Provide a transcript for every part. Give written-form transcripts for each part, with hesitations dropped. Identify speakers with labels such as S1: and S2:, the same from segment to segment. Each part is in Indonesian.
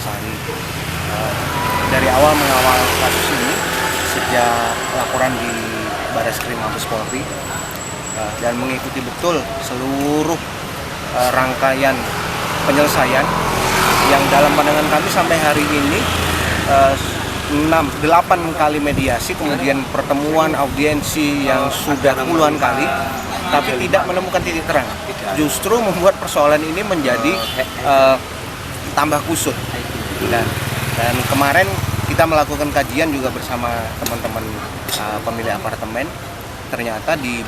S1: Sari. Dari awal mengawal kasus ini sejak laporan di Barreskrim Mabes Polri dan mengikuti betul seluruh rangkaian penyelesaian yang dalam pandangan kami sampai hari ini 8 kali mediasi, kemudian pertemuan audiensi yang sudah puluhan kali, tapi tidak menemukan titik terang. Justru membuat persoalan ini menjadi tambah kusut. Dan kemarin kita melakukan kajian juga bersama teman-teman pemilik apartemen. Ternyata di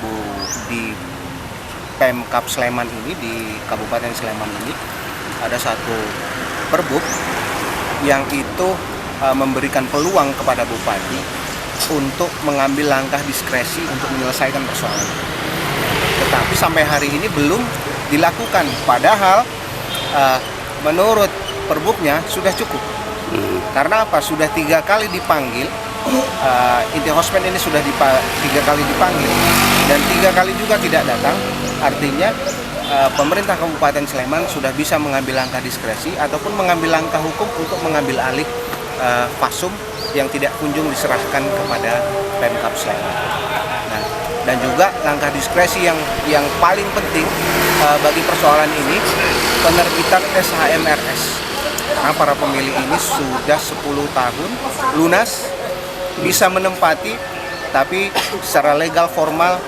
S1: Pemkab Sleman ini, di Kabupaten Sleman ini ada satu perbuk yang itu memberikan peluang kepada bupati untuk mengambil langkah diskresi untuk menyelesaikan persoalan. Tetapi sampai hari ini belum dilakukan. Padahal menurut perbuknya sudah cukup. Karena apa? Sudah 3 kali dipanggil. Inti Hosmed ini sudah 3 kali dipanggil dan 3 kali juga tidak datang. Artinya pemerintah Kabupaten Sleman sudah bisa mengambil langkah diskresi ataupun mengambil langkah hukum untuk mengambil alih Fasum yang tidak kunjung diserahkan kepada Pemkab Sleman. Nah, dan juga langkah diskresi yang paling penting bagi persoalan ini, penerbitan SHMRS. Karena para pemilik ini sudah 10 tahun lunas, bisa menempati, tapi secara legal formal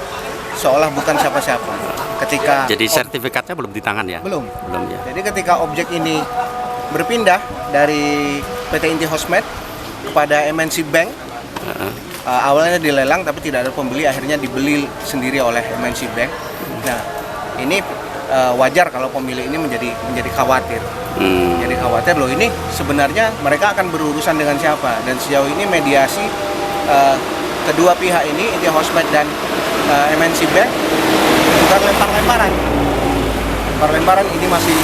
S1: seolah bukan siapa-siapa.
S2: Jadi sertifikatnya belum di tangan ya?
S1: Belum
S2: ya.
S1: Jadi ketika objek ini berpindah dari PT Inti Hosmed kepada MNC Bank, awalnya dilelang tapi tidak ada pembeli, akhirnya dibeli sendiri oleh MNC Bank. Nah, ini wajar kalau pemilik ini menjadi khawatir. Jadi khawatir loh, ini sebenarnya mereka akan berurusan dengan siapa? Dan sejauh ini mediasi kedua pihak ini, Inti Hosmed dan MNC Bank, bukan lempar-lemparan. Ini masih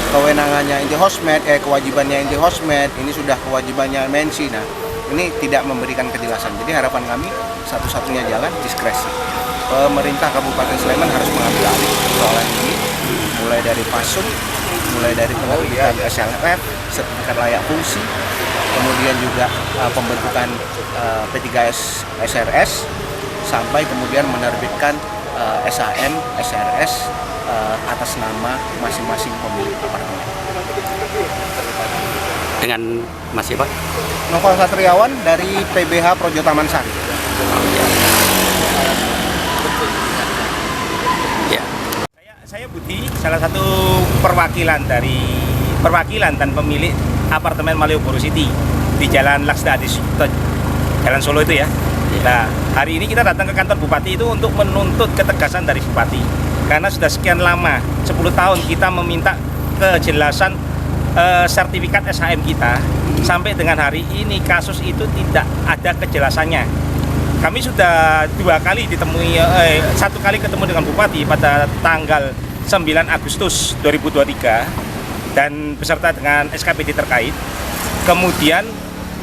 S1: kewenangannya Inti Hosmed, kewajibannya Inti Hosmed, ini sudah kewajibannya MNC. Nah, ini tidak memberikan kejelasan. Jadi harapan kami satu-satunya jalan diskresi. Pemerintah Kabupaten Sleman harus mengambil alih persoalan ini, mulai dari Fasum, mulai dari penerbitan SLF, sertifikat layak fungsi, kemudian juga pembentukan P3S SRS, sampai kemudian menerbitkan SHM SRS atas nama masing-masing pemilik apartemen.
S2: Dengan Mas siapa?
S1: Novel Satriawan dari PBH Projo Taman Sari.
S2: Ya.
S3: Saya Budi, salah satu perwakilan dan pemilik apartemen Malioboro City di Jalan Laksda Adi Sucipto, Jalan Solo itu ya. Nah, hari ini kita datang ke kantor Bupati itu untuk menuntut ketegasan dari Bupati. Karena sudah sekian lama, 10 tahun kita meminta kejelasan sertifikat SHM kita. Sampai dengan hari ini kasus itu tidak ada kejelasannya. Kami sudah 2 kali ditemui, 1 kali ketemu dengan Bupati pada tanggal 9 Agustus 2023 dan beserta dengan SKPD terkait. Kemudian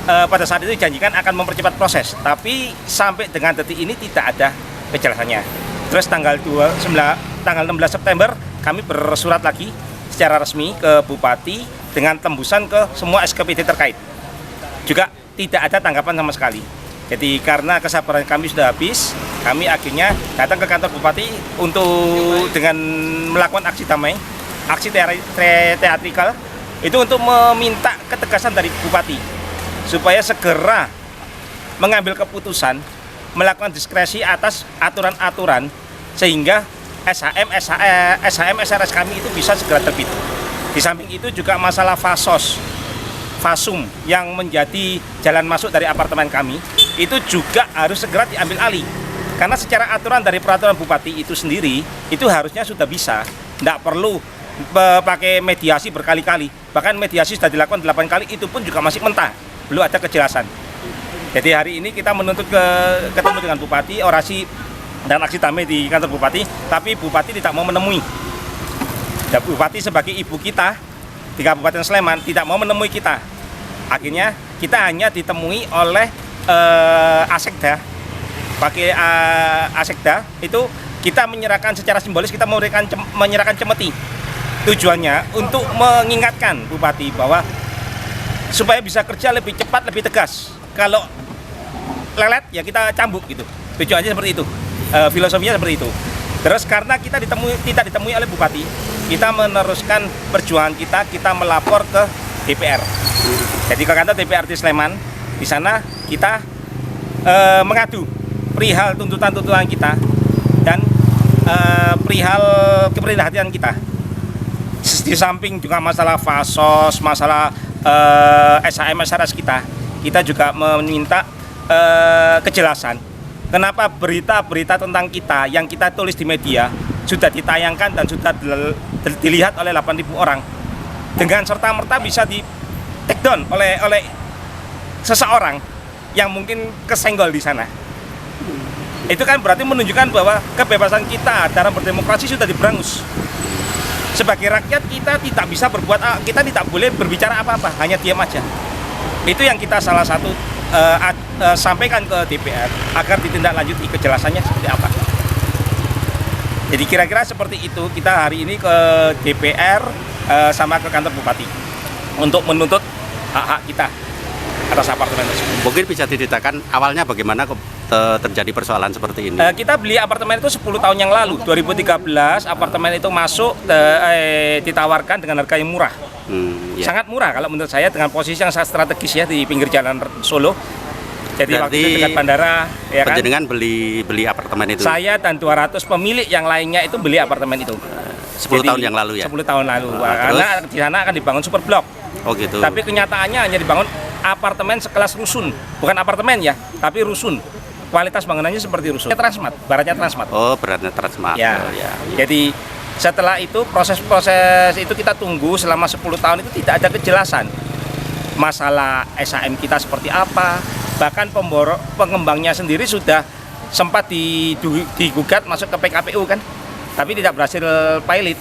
S3: pada saat itu dijanjikan akan mempercepat proses, tapi sampai dengan detik ini tidak ada kejelasannya. Terus tanggal 16 September kami bersurat lagi secara resmi ke Bupati dengan tembusan ke semua SKPD terkait. Juga tidak ada tanggapan sama sekali. Jadi karena kesabaran kami sudah habis, kami akhirnya datang ke kantor Bupati untuk dengan melakukan aksi damai, aksi teatrikal, itu untuk meminta ketegasan dari Bupati supaya segera mengambil keputusan, melakukan diskresi atas aturan-aturan sehingga SHM SRS kami itu bisa segera terbit. Di samping itu juga masalah Fasum yang menjadi jalan masuk dari apartemen kami itu juga harus segera diambil alih. Karena secara aturan dari peraturan Bupati itu sendiri itu harusnya sudah bisa, tidak perlu pakai mediasi berkali-kali. Bahkan mediasi sudah dilakukan 8 kali, itu pun juga masih mentah, belum ada kejelasan. Jadi hari ini kita menuntut ketemu dengan Bupati, orasi dan aksi damai di kantor Bupati, tapi Bupati tidak mau menemui. Dan Bupati sebagai ibu kita di Kabupaten Sleman tidak mau menemui kita. Akhirnya kita hanya ditemui oleh Asekda. Pakai Asekda itu kita menyerahkan secara simbolis, kita menyerahkan cemeti. Tujuannya untuk mengingatkan Bupati bahwa supaya bisa kerja lebih cepat, lebih tegas. Kalau lelet ya kita cambuk gitu. Tujuannya seperti itu. Filosofinya seperti itu. Terus karena kita tidak ditemui oleh bupati, kita meneruskan perjuangan kita melapor ke DPR. Jadi ke kantor DPRD Sleman, di sana kita mengadu perihal tuntutan-tuntutan kita dan perihal keprihatinan kita. Di samping juga masalah fasos, masalah SHM SRS kita juga meminta kejelasan. Kenapa berita-berita tentang kita yang kita tulis di media sudah ditayangkan dan sudah dilihat oleh 8.000 orang dengan serta-merta bisa di take down oleh seseorang yang mungkin kesenggol di sana. Itu kan berarti menunjukkan bahwa kebebasan kita dalam berdemokrasi sudah diberangus. Sebagai rakyat kita tidak bisa berbuat, kita tidak boleh berbicara apa-apa, hanya diam aja. Itu yang kita salah satu sampaikan ke DPR agar ditindaklanjuti kejelasannya seperti apa. Jadi kira-kira seperti itu kita hari ini ke DPR sama ke kantor bupati untuk menuntut hak-hak kita atas apartemen tersebut.
S2: Mungkin bisa diceritakan awalnya bagaimana terjadi persoalan seperti ini?
S3: Kita beli apartemen itu 10 tahun yang lalu, 2013 apartemen itu masuk ditawarkan dengan harga yang murah.
S2: Ya.
S3: Sangat murah kalau menurut saya dengan posisi yang sangat strategis ya di pinggir jalan Solo. Jadi
S2: berarti
S3: waktu itu dekat bandara ya kan.
S2: Penjenengan beli apartemen itu?
S3: Saya dan 200 pemilik yang lainnya itu beli apartemen itu.
S2: 10 tahun yang lalu ya?
S3: 10 tahun lalu.
S2: Karena
S3: di sana akan dibangun super blok.
S2: Oh gitu.
S3: Tapi kenyataannya hanya dibangun apartemen sekelas rusun. Bukan apartemen ya, tapi rusun. Kualitas bangunannya seperti rusun. Transmart, baratnya Transmart.
S2: Oh, beratnya Transmart.
S3: Ya.
S2: Oh, ya.
S3: Jadi setelah itu proses-proses itu kita tunggu selama 10 tahun itu tidak ada kejelasan. Masalah SHM kita seperti apa, bahkan pengembangnya sendiri sudah sempat digugat masuk ke PKPU kan, tapi tidak berhasil pilot.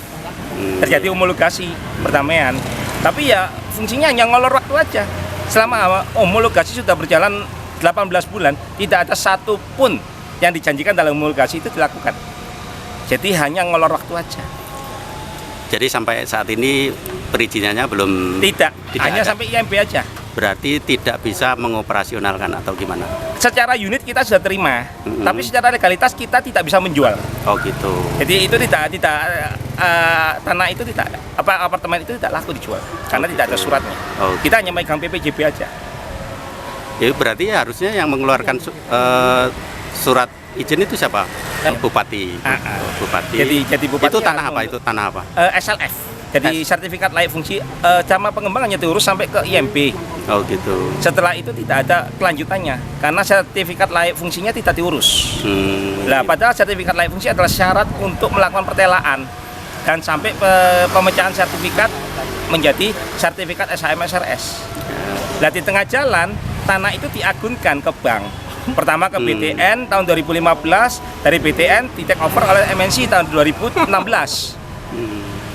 S3: Terjadi homologasi perdamaian. Tapi ya fungsinya hanya ngolor waktu aja. Selama homologasi sudah berjalan 18 bulan, tidak ada satu pun yang dijanjikan dalam homologasi itu dilakukan. Jadi hanya ngolor waktu aja.
S2: Jadi sampai saat ini perizinannya belum?
S3: Tidak hanya ada. Sampai IMB aja.
S2: Berarti tidak bisa mengoperasionalkan atau gimana?
S3: Secara unit kita sudah terima, tapi secara legalitas kita tidak bisa menjual.
S2: Oh gitu.
S3: Jadi itu tidak tanah itu tidak apartemen itu tidak laku dijual karena tidak ada suratnya.
S2: Oh.
S3: Kita hanya megang PPJB aja.
S2: Ya berarti harusnya yang mengeluarkan surat izin itu siapa? Bupati. Bupati.
S3: Jadi bupati.
S2: Itu tanah apa? Itu tanah apa?
S3: SLF. Jadi sertifikat layak fungsi sama pengembangannya diurus sampai ke IMB.
S2: Oh gitu.
S3: Setelah itu tidak ada kelanjutannya karena sertifikat layak fungsinya tidak diurus. Nah, padahal sertifikat layak fungsi adalah syarat untuk melakukan pertelaan dan sampai pemecahan sertifikat menjadi sertifikat SHM SRS. Nah, di tengah jalan tanah itu diagunkan ke bank. Pertama ke BTN tahun 2015, dari BTN di take over oleh MNC tahun 2016.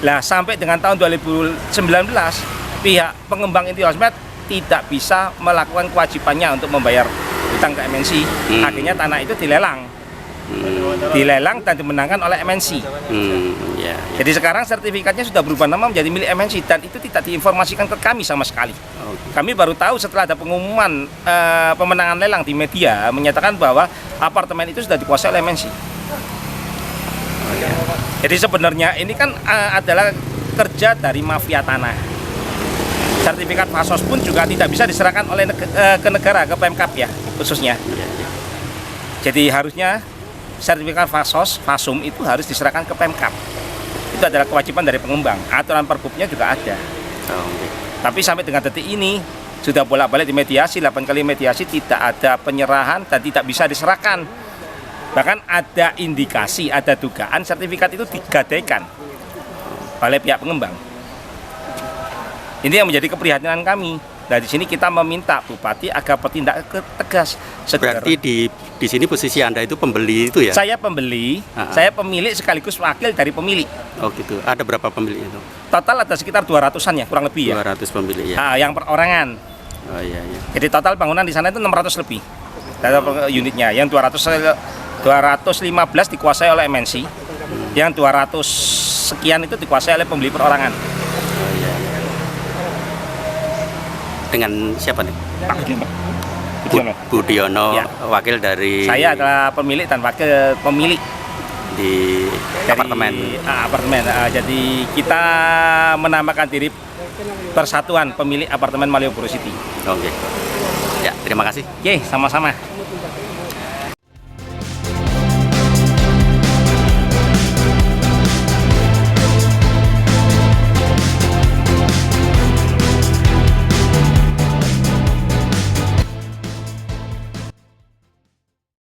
S3: Nah, sampai dengan tahun 2019 pihak pengembang inti Hosmed tidak bisa melakukan kewajibannya untuk membayar hutang ke MNC. Akhirnya tanah itu dilelang. Dilelang dan dimenangkan oleh MNC. Jadi sekarang sertifikatnya sudah berubah nama menjadi milik MNC dan itu tidak diinformasikan ke kami sama sekali. Kami baru tahu setelah ada pengumuman pemenangan lelang di media menyatakan bahwa apartemen itu sudah dikuasai oleh MNC. Jadi sebenarnya ini kan adalah kerja dari mafia tanah. Sertifikat fasos pun juga tidak bisa diserahkan oleh ke negara, ke Pemkap ya khususnya. Jadi harusnya sertifikat fasum itu harus diserahkan ke Pemkap. Itu adalah kewajiban dari pengembang. Aturan perbubnya juga ada. Tapi sampai dengan detik ini sudah bolak-balik di mediasi, 8 kali mediasi tidak ada penyerahan dan tidak bisa diserahkan. Bahkan ada indikasi, ada dugaan sertifikat itu digadaikan oleh pihak pengembang. Ini yang menjadi keprihatinan kami. Nah, di sini kita meminta Bupati agar bertindak tegas.
S2: Berarti di sini posisi Anda itu pembeli itu ya?
S3: Saya pembeli, saya pemilik sekaligus wakil dari pemilik.
S2: Oh gitu. Ada berapa pemilik itu?
S3: Total ada sekitar 200-an ya, kurang lebih ya.
S2: 200 pemilik ya.
S3: Yang perorangan.
S2: Oh iya iya.
S3: Jadi total bangunan di sana itu 600 lebih. Unitnya yang 215 dikuasai oleh MNC. Yang 200 sekian itu dikuasai oleh pembeli perorangan.
S2: dengan siapa nih?
S3: Pak Budiono.
S2: Budiono,
S3: Ya.
S2: wakil dari
S3: Saya adalah pemilik dan wakil pemilik
S2: di
S3: dari
S2: apartemen.
S3: apartemen. Jadi kita menamakan diri Persatuan Pemilik Apartemen Malioboro City.
S2: Oke. Ya, terima kasih.
S3: Oke, sama-sama.